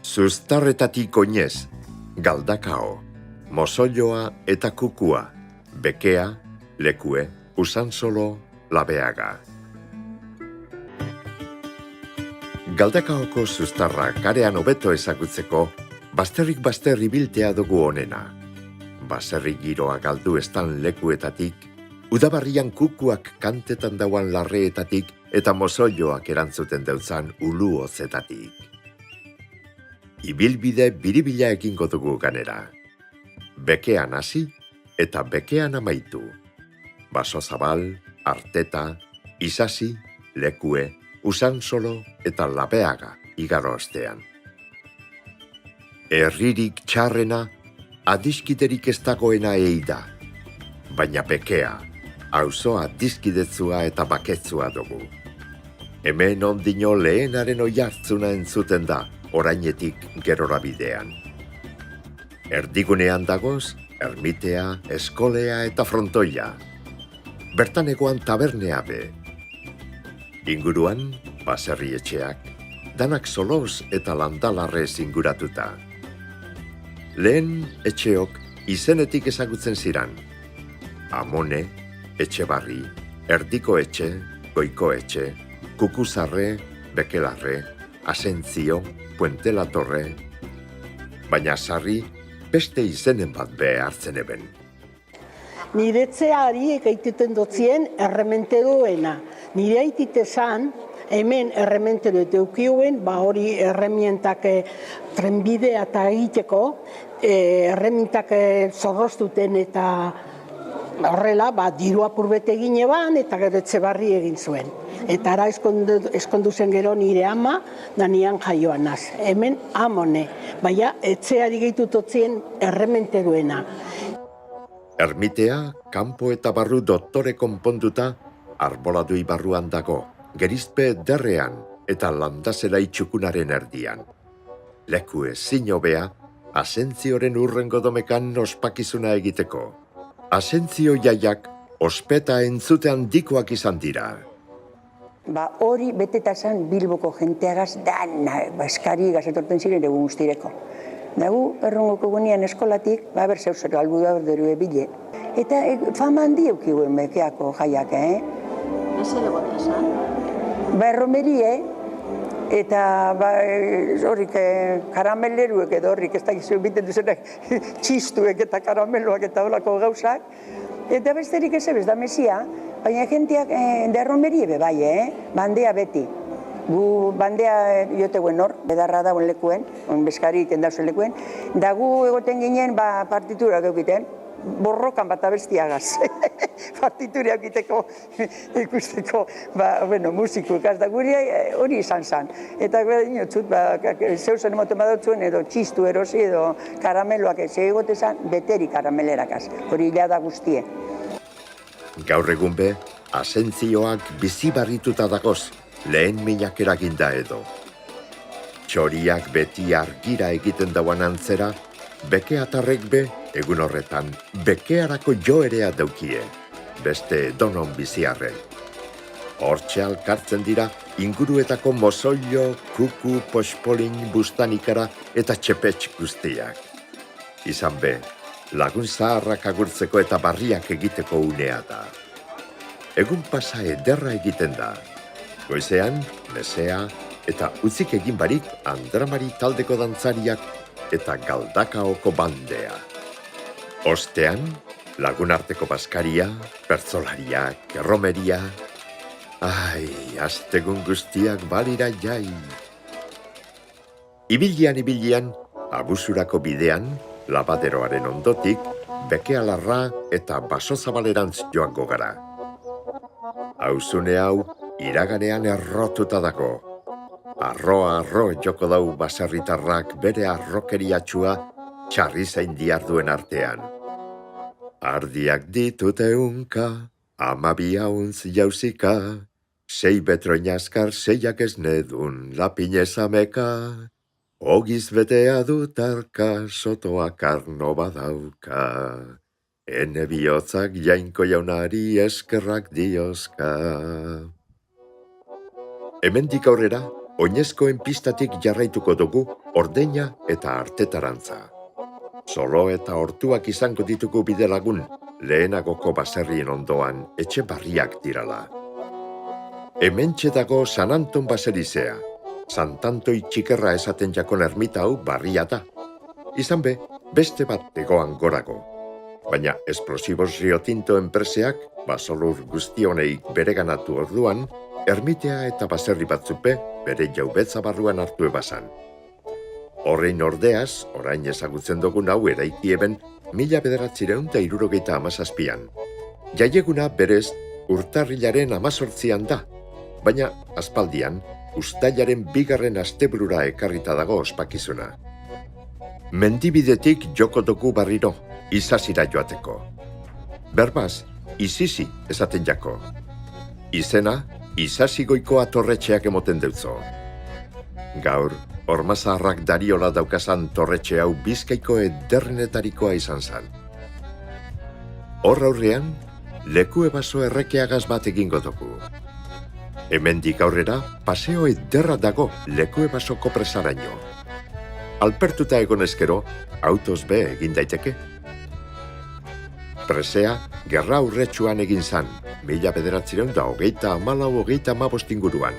Zuztarretatik oinez, galdakao, mozoioa eta kukua, bekea, lekue, Usansolo, Labeaga. Galdakaoko zuztarra karean hobeto ezagutzeko, bazterrik bazter ibiltea dugu onena. Baserri giroa galdu estan lekuetatik, udabarrian kukuak kantetan dauan larreetatik eta mozoioak erantzuten dautzan uluozetatik. Ibilbide biribila egingo dugu ganera. Bekean hasi eta bekean amaitu. Baso Zabal, Arteta, Isasi, Lekue, Usansolo eta Labeaga igaro ostean. Herririk txarrena, adiskiderik ez dagoena da. Baina bekea, auzoa dizkidetzua eta baketzua dugu. Hemen ondino lehenaren oihartzuna entzuten da, orainetik gerora bidean. Erdigunean dagoz, ermitea, eskolea eta frontoia. Bertan egoan tabernea be. Inguruan, baserri etxeak, danak soloz eta landalarrez inguratuta. Lehen etxeok izenetik ezagutzen ziran. Amone, Etxebarri, Erdiko etxe, Goiko etxe, Kukuzarre, Bekelarre, Asentzio, Puente la Torre, baina sarri beste izenen bat be hartzen eben. Nire etxeari egiten dotzien errementeroena. Nire aitite zan, hemen errementero deukioen, hori erremientak trenbidea eta egiteko, erremintak zorroztuten eta horrela, diru apurbete egin eban eta gero Etxebarri egin zuen. Eta ara eskondu zen gero nire ama, da nian jaioan naz. Hemen Amone, baina etxeari gehitutotzien errementeroena. Ermitea, kanpo eta barru doktore konponduta, arboladui barruan dago, gerizpe derrean eta landazela itxukunaren erdian. Leku ezin hobea, Asentzioren urrengo domekan ospakizuna egiteko. Asentzio jaiak ospeta entzutean dikoak izan dira. Hori beteta zen Bilboko jenteagaz dana, eskari gazetorten ziren egun guztireko. Dagu, errongoko gunean eskolatik, ber zeuzero albuda berderu ebile. Eta fama handi eukiguen bekeako jaiak, Zer egote esan? Erromerie, eta horrik karameleruek edo horrik, ez dakizu biten duzenak txistuek eta karameloak eta holako gauzak. Eta besterik ez ebez da mesia, baina jenteak derromerie be bai, bandea beti. Gu bandea joteguen hor, bedarra dauen lekuen, bezkari iten dauzen lekuen, da gu egoten ginen partiturak eukiten, borrokan bat abestiagaz. Partituria eukiteko ikusteko musikukaz, da guri hori izan zen. Eta inotzut, zeusen emoten badautzuen edo txistu erosi edo karameloak ez egote zen, beteri karamelerakaz, hori hilada guztie. Gaur egun be, Asentzioak bizi barrituta dagoz, lehen minak eraginda edo. Txoriak beti argira egiten dauan antzera, bekeatarrek be, egun horretan, bekearako joerea daukie, beste donon biziarren. Hortxe alkartzen dira, inguruetako mozoio, kuku, pospolin, bustanikara eta txepetx guztiak. Izan be, lagun zaharrak agurtzeko eta barriak egiteko unea da. Egun pasa ederra egiten da. Goizean, mesea eta utzik egin barik Andramari taldeko dantzariak eta Galdakaoko bandea. Ostean, lagunarteko baskaria, pertzolariak, erromeria. Ai, astegun guztiak balira jai. Ibilian, abusurako bidean, labaderoaren ondotik, Bekealarra eta Baso Zabalerantz joango gara. Auzune hau, iraganean errotuta dago. Arro joko dau baserritarrak bere arrokeriatxua txarri zain diarduen artean. Ardiak ditute unka, 12 auntz jauzika, 6 betroinazkar 6 ez nedun lapinezameka, ogiz betea dutarka sotoak arno badauka. Ene bihotzak jainko jaunari eskerrak diozka. Hemendik aurrera, oinezkoen pistatik jarraituko dugu ordeina eta artetarantza. Solo eta hortuak izango ditugu bidelagun, lehenagoko baserrien ondoan etxe barriak dirala. Hementxe dago San Anton baserizea. Santantoi txikerra esaten jakon ermita hau barria da. Izan be, beste bat egoan gorago. Baina Explosivos Rio Tinto enpreseak, basolur guztionei bereganatu orduan, ermitea eta baserri batzupe bere jaubetza barruan hartu ebazan. Horrein ordeaz, orain ezagutzen dugun hau eraiki eben 1967an. Jaieguna berez urtarrilaren 18an da, baina aspaldian uztailaren 2. asteburura ekarrita dago ospakizuna. Mendibidetik joko dugu barriro, Izazira joateko. Berbaz, Izizi esaten jako. Izena, Izazigoikoa torretxeak emoten deutzo. Gaur, Ormazaharrak dariola daukazan torretxe hau Bizkaiko ederrenetarikoa izan zan. Hor aurrean, leku ebaso errekeagaz bat egingo dugu. Hemendik aurrera, paseo ederra dago leku ebasoko presaraino. Alpertuta egon ezkero, autoz be egin daiteke. Presea, gerra aurretsuan egin zan, 1934-35 inguruan.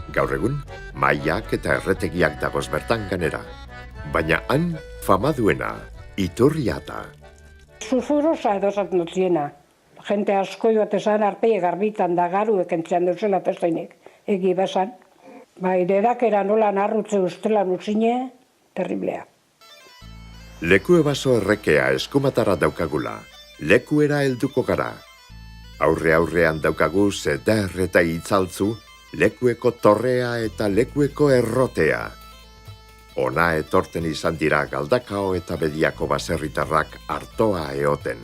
Gaur egun, mailak eta erretegiak dagoz bertan ganera. Baina han, fama duena, iturria da. Susurosa edo zaten dutziena. Jente asko joatezan arpeie garbitan da garuek entzean duzela pestainek. Egi besan. Bai, dedakera nola narrutze ustelan utzine, terriblea. Leku ebaso errekea eskumatara daukagula. Lekuera helduko gara. Aurrean daukagu zeder eta itzaltzu, lekueko torrea eta lekueko errotea. Ona etorten izan dira Galdakao eta Bediako baserritarrak artoa eoten.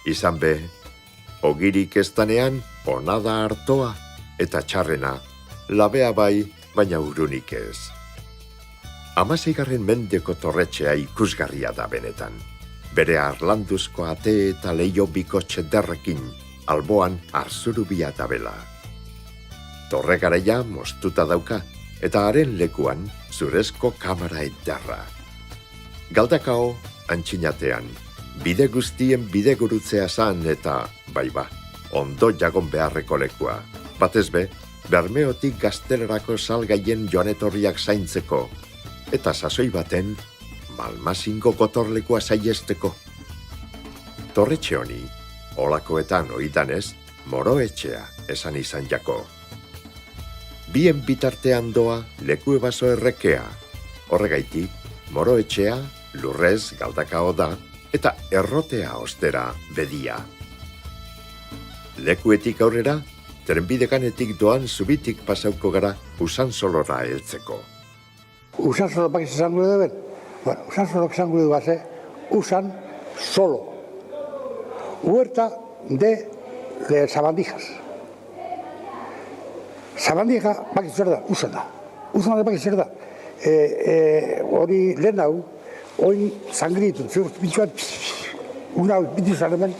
Izan be, ogirik estanean, ona da artoa eta txarrena, labea bai, baina urunik ez. 16. mendeko torretxea ikusgarria da benetan. Bere harlanduzko ate eta leio bikotxe derrekin, alboan arzurubia tabela. Torre garaia moztuta dauka, eta haren lekuan zurezko kamara ederra. Galdakao, antxinatean, bide guztien bidegurutzea zan eta, baiba, ondo jagon beharreko lekua. Batez be, Bermeotik Gaztelerako salgaien joanetorriak zaintzeko, eta sasoi baten, Malmasingo gotorlekua saiesteko. Torretxe honi, olakoetan oidanez, Moroetxea esan izan jako. Bien bitartean doa leku ebaso errekea. Horregaitik, Moroetxea, lurrez Galdakao da, eta errotea ostera Bedia. Lekuetik aurrera, trenbidekanetik doan zubitik pasauko gara Usansolora heltzeko. Usansolo bak izan gure duen? Bueno, Usansolok izan gure duaz, Usan solo. Huerta de Sabandijas. Sabandija bak izan da, Usan da. Usan da bak izan da. Hori lehen hau, oin zangritu, bitxuan, una hau bitu zan hemen,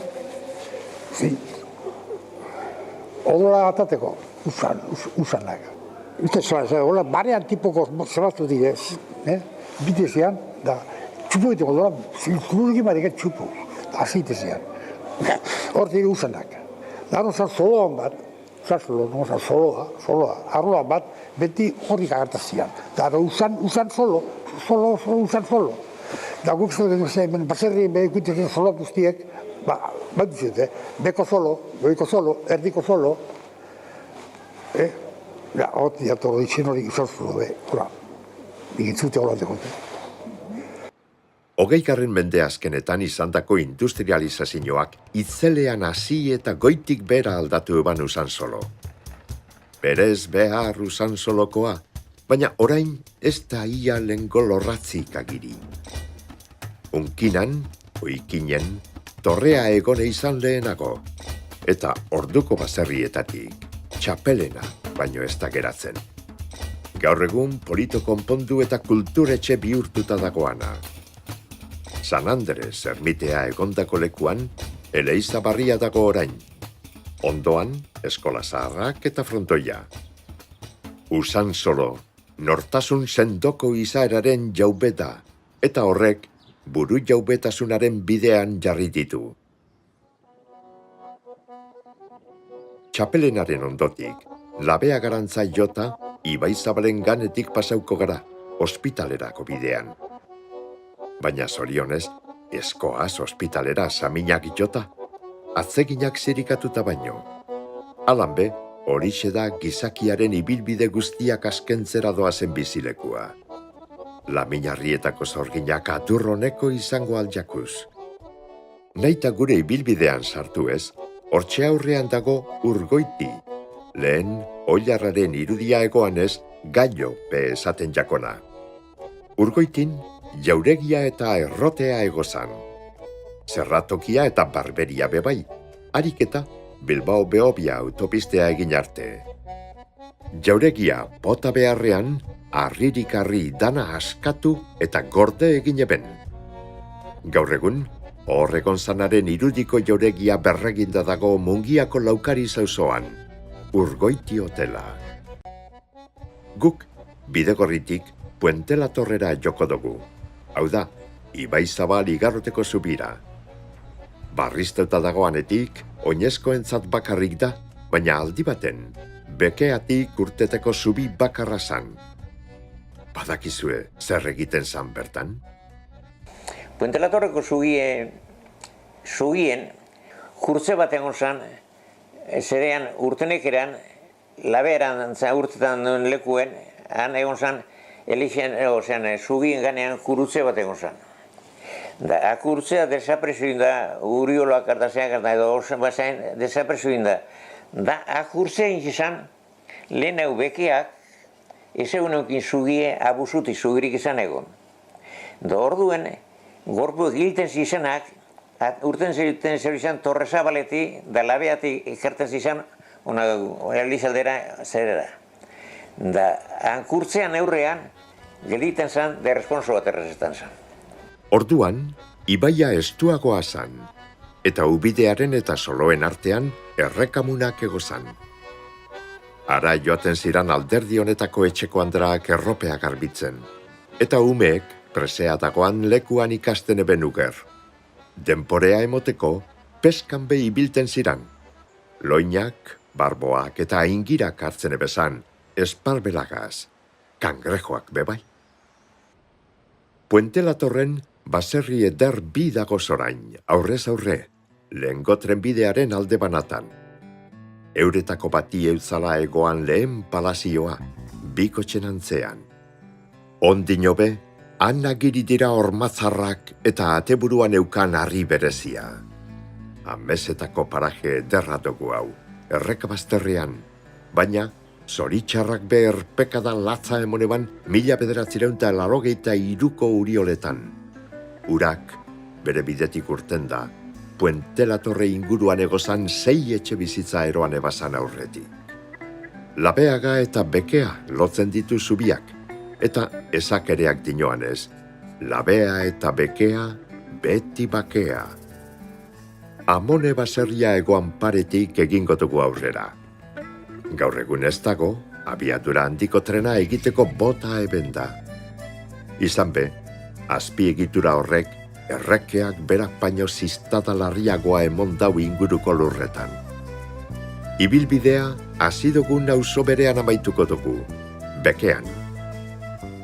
odola atateko, Usanak. Hola, barean tipoko zebaztu dire, bitu zian, da, txupu egiteko dola, zilkurugin badik txupu, azite zian. Hortik Usanak. Daro zan soloan bat, soloa, arroan bat, beti horrik agartazian. Da, usan solo. Da, guk zuen, baserrien behar ikutzen solo guztiek, bat duzut, beko solo, goiko solo, erdiko solo, hoti dator ditzen hori usan solo, hola, ikintzute hola dekote. 20. mende azkenetan izandako industrializazioak itzelean hasi eta goitik bera aldatu eban Usansolo. Berez behar Usansolokoa, baina orain ez da ia lengo lorratzik agiri. Unkinan, oikinen, torrea egone izan lehenago, eta orduko baserrietatik, txapelena baino ez da geratzen. Gaur egun polito konpondu eta kulturetxe bihurtuta dagoana. San Andres ermitea egondako lekuan, Eleiza barria dago orain. Ondoan, eskola zaharrak eta frontoia. Usansolo, nortasun sendoko izaeraren jaubeta, eta horrek buru jaubetasunaren bidean jarri ditu. Txapelenaren ondotik, labea garantza jota, Ibai Zabalen ganetik pasauko gara, ospitalerako bidean. Baina zorionez, eskoaz ospitalera saminak jota, atzeginak zirikatuta baino. Alan be, horixe da gizakiaren ibilbide guztiak askentzera doazen bizilekua. Laminarrietako zorginak aturroneko izango aljakuz. Naita gure ibilbidean sartu ez, hortxe aurrean dago Urgoiti, lehen oilarraren irudia egoanez gailo be esaten jakona. Urgoitin jauregia eta errotea egozan. Zerratokia eta barberia bebai, harik eta Bilbao Behobia autopistea egin arte. Jauregia bota beharrean, harririk-harri dana askatu eta gorde egin eben. Gaur egun, Horregon zanaren irudiko jauregia berreginda dago Mungiako Laukari zauzoan, Urgoiti hotela. Guk, bidegorritik, Puente la Torrera joko dugu. Hau da, Ibai Zabal igarroteko zubira. Barrizteuta dagoanetik, oinezkoentzat bakarrik da, baina aldi baten, bekeatik urteteko zubi bakarra zan. Badakizue, zer egiten zan bertan? Puente la Torreko zugien, jurtze bat egon zan, zerean urtenekeran, laberan urtetan duen lekuen, han egon zan, zugien ganean jurutze bat egon zan. Da, akurtzea desapresuin da, urioloak artazeak edo osen bazain desapresuin da. Da, akurtzea izan, lehen hau bekeak, ez egun eukin zugie abusuti zugirik izan egon. Da, orduen, gorpu egilten zizenak, urten zer izan Torre Zabaleti, da labeati ikerten zizan, elizaldera zerera. Da, ankurtzean aurrean, geliten zan, de responso bat errezetan zan. Orduan, ibaia estuagoa zan, eta ubidearen eta soloen artean errekamunak egozan. Ara joaten ziran alderdi honetako etxeko andraak erropeak garbitzen, eta umeek presea dagoan lekuan ikasten eben uger. Denporea emoteko, peskan behi ibilten ziran. Loinak, barboak eta ingirak hartzen ebezan, esparbelagaz, kangrejoak bebai. Puente la Torren baserri eder bi dago zorain, aurrez aurre, lehengo trenbidearen alde banatan. Euretako bati eutzala egoan lehen palazioa, bikotxen antzean. Ondino be, han agiri dira ormatzarrak eta ateburuan eukan harri berezia. Amesetako paraje ederra dugu hau, errekabazterrean, baina zoritxarrak be erpekadan latza emoneban 1983ko urioletan. Urak, bere bidetik urten da, Puente la Torre inguruan egozan 6 etxe bizitza eroan ebazan aurretik. Labeaga eta bekea lotzen ditu zubiak, eta ezakereak dinoanez, labea eta bekea beti bakea. Amone baserria egoan paretik egingo dugu aurrera. Gaur egun ez dago, abiadura handiko trena egiteko bota eben da. Izan be, azpi egitura horrek, errekeak berak baino ziztada larriagoa emon dau inguruko lurretan. Ibilbidea, hasi dugun auzo berean amaituko dugu, bekean.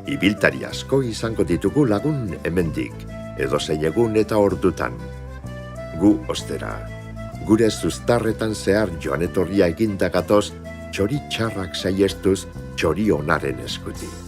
Ibiltari asko izango ditugu lagun hemendik, edozein egun eta ordutan. Gu ostera, gure zuztarretan zehar joan etorria egindagatoz, txori txarrak saiestuz txori onaren eskutik.